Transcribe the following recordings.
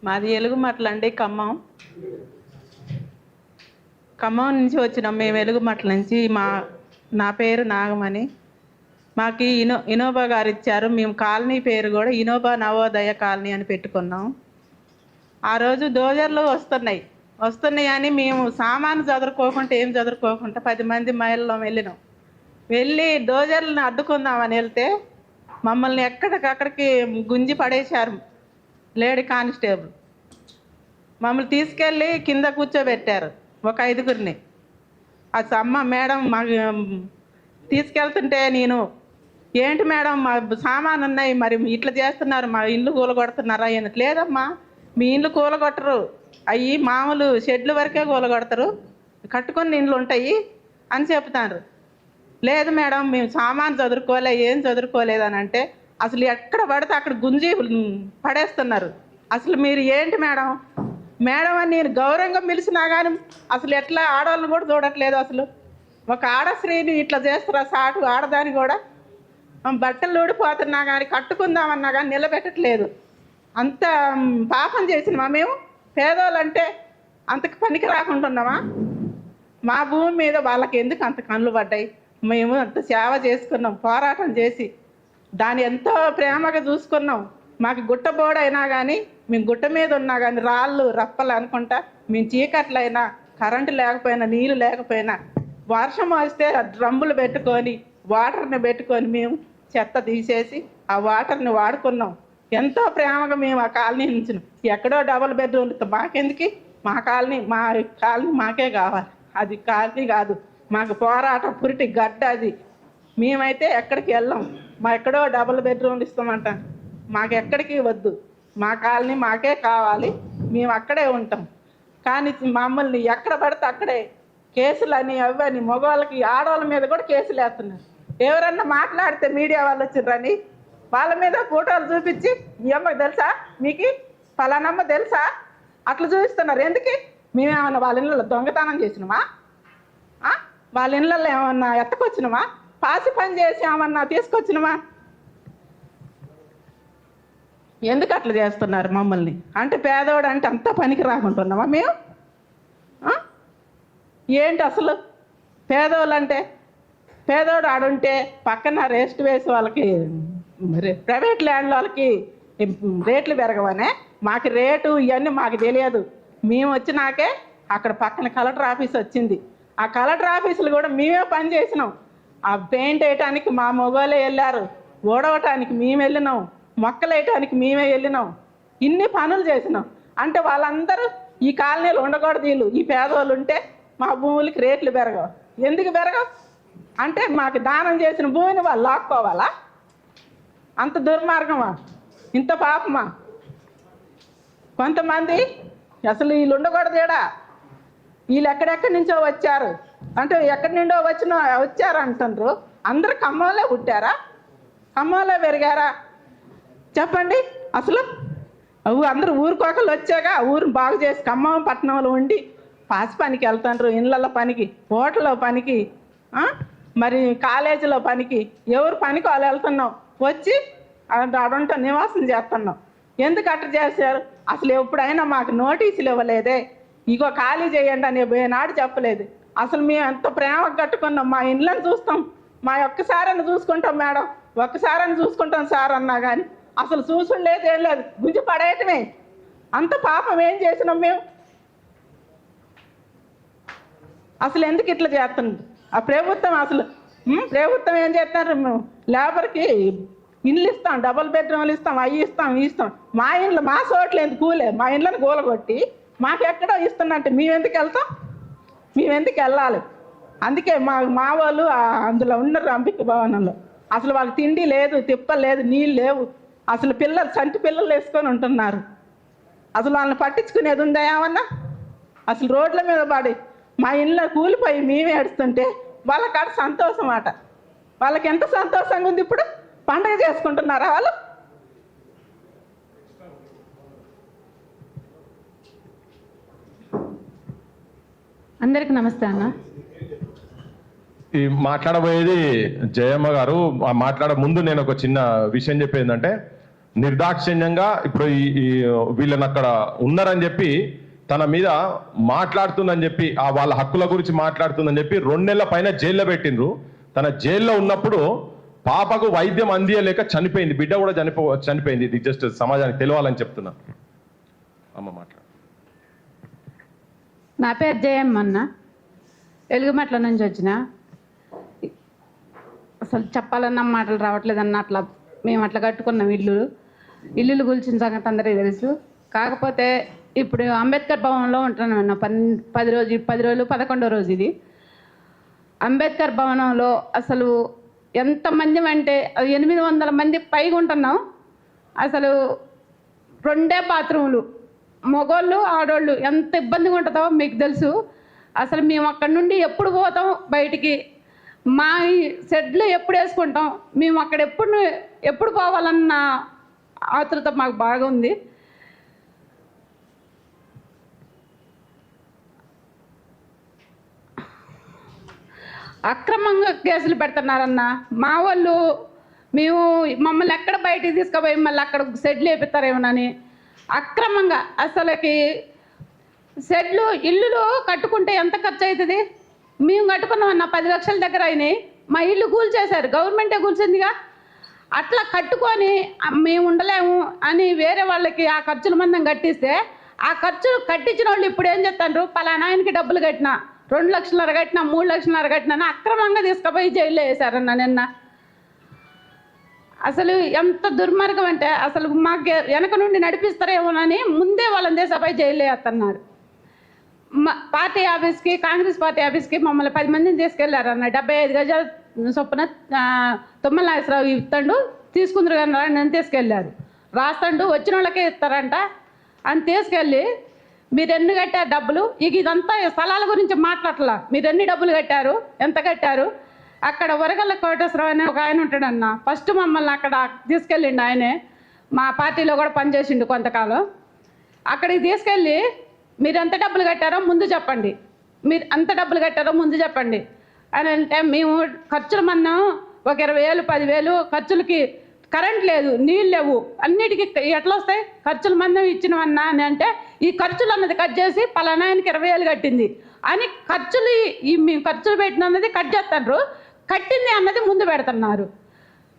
మాది ఎలుగుమట్ల అండి, ఖమ్మం నుంచి వచ్చినాం మేము. ఎలుగుమట్ల నుంచి. నా పేరు నాగమణి. మాకు ఇనోబా గారు ఇచ్చారు. మేము కాలనీ పేరు కూడా ఇనోబా నవోదయ కాలనీ అని పెట్టుకున్నాం. ఆ రోజు డోజర్లు వస్తున్నాయి అని మేము సామాను చదువుకోకుండా ఏం చదువుకోకుండా 10 మంది మహిళలు వెళ్ళి డోజర్లను అడ్డుకుందామని వెళ్తే మమ్మల్ని ఎక్కడికక్కడికి గుంజి పడేశారు లేడీ కానిస్టేబుల్. మమ్మల్ని తీసుకెళ్ళి కింద కూర్చోబెట్టారు ఒక 5గురిని. అది అమ్మ మేడం మాకు తీసుకెళ్తుంటే నేను, ఏంటి మేడం మా సామాను ఉన్నాయి, మరి ఇట్లా చేస్తున్నారు, మా ఇల్లు కూలగొడుతున్నారా? లేదమ్మా, మీ ఇల్లు కూలగొట్టరు, అవి మామూలు షెడ్లు వరకే కూలగొడతారు, కట్టుకుని ఇండ్లు ఉంటాయి అని చెప్తారు. లేదు మేడం, మేము సామాను చదువుకోలే, ఏం చదువుకోలేదని అంటే అసలు ఎక్కడ పడితే అక్కడ గుంజి పడేస్తున్నారు. అసలు మీరు ఏంటి మేడం అని నేను గౌరవంగా పిలిచినా కానీ అసలు ఎట్లా ఆడవాళ్ళని కూడా చూడట్లేదు. అసలు ఒక ఆడశ్రీని ఇట్లా చేస్తారా? సాటు ఆడదాన్ని కూడా బట్టలు ఊడిపోతున్నా కానీ కట్టుకుందామన్నా కానీ నిలబెట్టట్లేదు. అంత పాపం చేసినామా మేము? పేదోళ్ళంటే అంతకు పనికి రాకుంటున్నామా? మా భూమి మీద వాళ్ళకి ఎందుకు అంత కళ్ళు పడ్డాయి? మేము అంత సేవ చేసుకున్నాం, పోరాటం చేసి దాన్ని ఎంతో ప్రేమగా చూసుకున్నాం. మాకు గుట్టబోడైనా కానీ, మేము గుట్ట మీద ఉన్నా కానీ రాళ్ళు రప్పలు అనుకుంటా, మేము చీకట్లైనా, కరెంటు లేకపోయినా, నీళ్ళు లేకపోయినా, వర్షం వస్తే డ్రమ్ములు పెట్టుకొని వాటర్ని పెట్టుకొని మేము చెత్త తీసేసి ఆ వాటర్ని వాడుకున్నాం. ఎంతో ప్రేమగా మేము ఆ కాలనీ నుంచి. ఎక్కడో డబుల్ బెడ్రూమ్ మాకెందుకు? మా కాలనీ మాకే కావాలి. అది కాలనీ కాదు, మాకు పోరాట పురిటి గడ్డ అది. మేమైతే ఎక్కడికి వెళ్ళాం. ఎక్కడో డబుల్ బెడ్రూమ్లు ఇస్తామంట, మాకు ఎక్కడికి వద్దు, మా కాలనీ మాకే కావాలి, మేము అక్కడే ఉంటాం. కానీ మమ్మల్ని ఎక్కడ పడితే అక్కడే కేసులని అవని, మగవాళ్ళకి ఆడవాళ్ళ మీద కూడా కేసులు వేస్తున్నారు. ఎవరన్నా మాట్లాడితే మీడియా వాళ్ళు వచ్చిర్రని వాళ్ళ మీద ఫోటోలు చూపించి, మీ అమ్మకి తెలుసా, మీకు ఫలానమ్మ తెలుసా, అట్లా చూపిస్తున్నారు. ఎందుకు? మేమేమన్నా వాళ్ళ ఇళ్ళలో దొంగతనం చేసినామా? వాళ్ళ ఇళ్ళల్లో ఏమన్నా ఎత్తకొచ్చినామా? పాసి పని చేసి ఏమన్నా తీసుకొచ్చినామా? ఎందుకు అట్లా చేస్తున్నారు మమ్మల్ని? అంటే పేదోడు అంటే అంత పనికి రాకుంటున్నామా మేము? ఏంటి అసలు పేదోళ్ళు అంటే? పేదోడు ఆడుంటే పక్కన రేస్ట్ వేసి వాళ్ళకి ప్రైవేట్ ల్యాండ్ వాళ్ళకి రేట్లు పెరగవనే, మాకు రేటు ఇవన్నీ మాకు తెలియదు. మేము వచ్చినాకే అక్కడ పక్కన కలెక్టర్ ఆఫీస్ వచ్చింది. ఆ కలెక్టర్ ఆఫీసులు కూడా మేమే పని చేసినాం. ఆ పెయింట్ వేయటానికి మా మొగోళ్ళే వెళ్ళారు, ఓడవటానికి మేము వెళ్ళినాం, మొక్కలు వేయటానికి మేమే వెళ్ళినాం, ఇన్ని పనులు చేసినాం. అంటే వాళ్ళందరూ ఈ కాలనీలు ఉండకూడదు, వీళ్ళు ఈ పేదవాళ్ళు ఉంటే మా భూములకి రేట్లు పెరగవు. ఎందుకు పెరగవు అంటే మాకు దానం చేసిన భూమిని వాళ్ళు లాక్కోవాలా? అంత దుర్మార్గమా? ఇంత పాపమా? కొంతమంది అసలు వీళ్ళు ఉండకూడదు ఏడా, వీళ్ళు ఎక్కడెక్కడి నుంచో వచ్చారు అంటే ఎక్కడి నుండో వచ్చారు అంటున్నారు. అందరూ ఖమ్మంలో పుట్టారా? ఖమ్మంలో పెరిగారా? చెప్పండి. అసలు అందరూ ఊరికొకళ్ళు వచ్చాక ఊరిని బాగు చేసి ఖమ్మం పట్టణంలో ఉండి పాసి పనికి వెళ్తాండ్రు, ఇళ్ళల్లో పనికి, హోటల్లో పనికి, మరి కాలేజీలో పనికి, ఎవరు పనికి వాళ్ళు వెళ్తున్నాం, వచ్చి అడంట నివాసం చేస్తున్నాం. ఎందుకు అట్లా చేశారు? అసలు ఎప్పుడైనా మాకు నోటీసులు ఇవ్వలేదే, ఇగో ఖాళీ చేయండి అని నాడు చెప్పలేదు. అసలు మేము ఎంత ప్రేమ కట్టుకున్నాం, మా ఇండ్లను చూస్తాం, మా ఒక్కసారని చూసుకుంటాం మేడం, ఒక్కసారని చూసుకుంటాం సార్ అన్నా కానీ అసలు చూసుడు లేదు, ఏం లేదు, గుంజి పడేయటమే. అంత పాపం ఏం చేసినాం మేము? అసలు ఎందుకు ఇట్లా చేస్తున్నారు ఆ ప్రభుత్వం? అసలు ప్రభుత్వం ఏం చేస్తున్నారు? మేము లేబర్కి ఇండ్లు ఇస్తాం, డబుల్ బెడ్రూమ్లు ఇస్తాం, అవి ఇస్తాం, ఇవి ఇస్తాం. మా ఇండ్లు మా చోట్ల ఎందుకు కూలే, మా ఇండ్లను కూలగొట్టి మాకెక్కడో ఇస్తున్నట్టు మేము ఎందుకు వెళ్తాం? మేము ఎందుకు వెళ్ళాలి? అందుకే మా వాళ్ళు అందులో ఉన్నారు అంబిక భవనంలో. అసలు వాళ్ళకి తిండి లేదు, తిప్ప లేదు, నీళ్ళు లేవు. అసలు చంటి పిల్లలు వేసుకొని ఉంటున్నారు. అసలు వాళ్ళని పట్టించుకునేది ఉందా ఏమన్నా? అసలు రోడ్ల మీద పడి మా ఇళ్ళ కూలిపోయి మేమే ఏడుస్తుంటే వాళ్ళకాడ సంతోషం అట. వాళ్ళకి ఎంత సంతోషంగా ఉంది ఇప్పుడు? పండగ చేసుకుంటున్నారా వాళ్ళు? అందరికి నమస్తే అన్న. ఈ మాట్లాడబోయేది జయమ్మ గారు. మాట్లాడే ముందు నేను ఒక చిన్న విషయం చెప్పేది ఏంటంటే, నిర్దాక్షిణ్యంగా ఇప్పుడు ఈ వీళ్ళని అక్కడ ఉన్నారని చెప్పి తన మీద మాట్లాడుతుందని చెప్పి వాళ్ళ హక్కుల గురించి మాట్లాడుతుందని చెప్పి 2 నెలల పైన జైల్లో పెట్టిండ్రు. తన జైల్లో ఉన్నప్పుడు పాపకు వైద్యం అందియలేక చనిపోయింది, బిడ్డ కూడా చనిపోయింది. ఇది జస్ట్ సమాజానికి తెలియాలని చెప్తున్నా. అమ్మ మాట్లాడు. నా పేరు జయమ్మ అన్న, వెలుగుమట్ల నుంచి వచ్చిన. అసలు చెప్పాలన్న మాటలు రావట్లేదన్న. మేము అట్లా కట్టుకున్నాం ఇల్లులు కూల్చిన సంగతి అందరికీ తెలుసు. కాకపోతే ఇప్పుడు అంబేద్కర్ భవన్లో ఉంటున్నాం అన్న. 10 రోజులు 11వ రోజు ఇది. అంబేద్కర్ భవనంలో అసలు ఎంతమంది అంటే 800 మంది పైగా ఉంటున్నాం. అసలు 2 బాత్రూములు, మగోళ్ళు ఆడోళ్ళు ఎంత ఇబ్బందిగా ఉంటుందో మీకు తెలుసు. అసలు మేము అక్కడి నుండి ఎప్పుడు పోతాం బయటికి, మా షెడ్లు ఎప్పుడు వేసుకుంటాం, మేము అక్కడ ఎప్పుడు పోవాలన్న ఆతృత మాకు బాగా ఉంది. అక్రమంగా కేసులు పెడుతున్నారన్న మా వాళ్ళు. మమ్మల్ని ఎక్కడ బయటికి తీసుకుపోయి మళ్ళీ అక్కడ షెడ్లు వేపిస్తారేమోనని అక్రమంగా. అసలుకి ఇల్లులు కట్టుకుంటే ఎంత ఖర్చు అవుతుంది? మేము కట్టుకున్నామన్న 10 లక్షల దగ్గర అయినాయి. మా ఇల్లు కూల్చేశారు, గవర్నమెంటే కూల్చిందిగా. అట్లా కట్టుకొని మేము ఉండలేము అని వేరే వాళ్ళకి ఆ ఖర్చుల మందం కట్టిస్తే, ఆ ఖర్చులు కట్టించిన వాళ్ళు ఇప్పుడు ఏం చెప్తారు? పలానా ఆయనకి డబ్బులు కట్టినా, 2 లక్షలన్నర కట్టినా, 3 లక్షలన్నర కట్టినా అక్రమంగా తీసుకుపోయి జైల్లో వేశారన్న నిన్న. అసలు ఎంత దుర్మార్గం అంటే అసలు మాకు వెనక నుండి నడిపిస్తారేమోనని ముందే వాళ్ళని తీసుకుపోయి జైల్లో వేస్తున్నారు. పార్టీ ఆఫీస్కి, కాంగ్రెస్ పార్టీ ఆఫీస్కి మమ్మల్ని 10 మందిని తీసుకెళ్లారన్న. 75 గజాల చొప్పున తుమ్మల నాగేశ్వరరావు ఇస్తాడు, తీసుకుందరు కానీ నన్ను తీసుకెళ్ళారు. రాస్తాడు, వచ్చిన వాళ్ళకే ఇస్తారంట అని తీసుకెళ్ళి మీరు ఎన్ని కట్టారు డబ్బులు, ఇదంతా స్థలాల గురించి మాట్లాడలా. మీరు ఎన్ని డబ్బులు కట్టారు, ఎంత కట్టారు? అక్కడ వరగల్ల కోటేశ్వరరావు అనే ఒక ఆయన ఉంటాడన్న. ఫస్ట్ మమ్మల్ని అక్కడ తీసుకెళ్ళిండు. ఆయనే మా పార్టీలో కూడా పనిచేసిండు కొంతకాలం. అక్కడికి తీసుకెళ్ళి మీరు ఎంత డబ్బులు కట్టారో ముందు చెప్పండి, మీరు ఎంత డబ్బులు కట్టారో ముందు చెప్పండి అని అంటే, మేము ఖర్చుల మనం ఒక 20,000 10,000 ఖర్చులకి, కరెంట్ లేదు, నీళ్ళు లేవు, అన్నిటికీ ఎట్లా వస్తాయి ఖర్చుల మందం ఇచ్చినవన్నా అని అంటే, ఈ ఖర్చులు అన్నది కట్ చేసి పలానా ఆయనకి 20,000 కట్టింది అని ఖర్చులు మేము ఖర్చులు పెట్టినది కట్ చేస్తారు, కట్టింది అన్నది ముందు పెడుతున్నారు.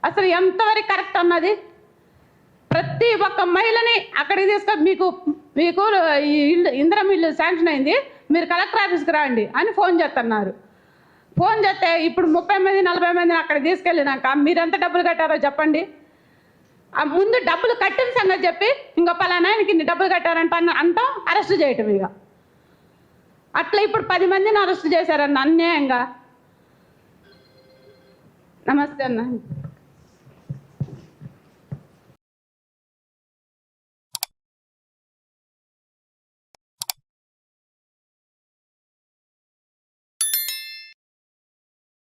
అసలు ఎంతవరకు కరెక్ట్ అన్నది? ప్రతి ఒక్క మహిళని అక్కడికి తీసుకొని మీకు ఇందిరమ్మ ఇల్లు శాంక్షన్ అయింది, మీరు కలెక్టర్ ఆఫీస్కి రండి అని ఫోన్ చేస్తున్నారు. ఫోన్ చేస్తే ఇప్పుడు 30 మంది 40 మందిని అక్కడ తీసుకెళ్ళినాక మీరు ఎంత డబ్బులు కట్టారో చెప్పండి. ఆ ముందు డబ్బులు కట్టిన సంగతి చెప్పి ఇంకో పలానాయనకి ఇన్ని డబ్బులు కట్టారంట అంటాం, అరెస్ట్ చేయటం. ఇక అట్లా ఇప్పుడు 10 మందిని అరెస్ట్ చేశారన్న అన్యాయంగా. నమస్తే అన్న.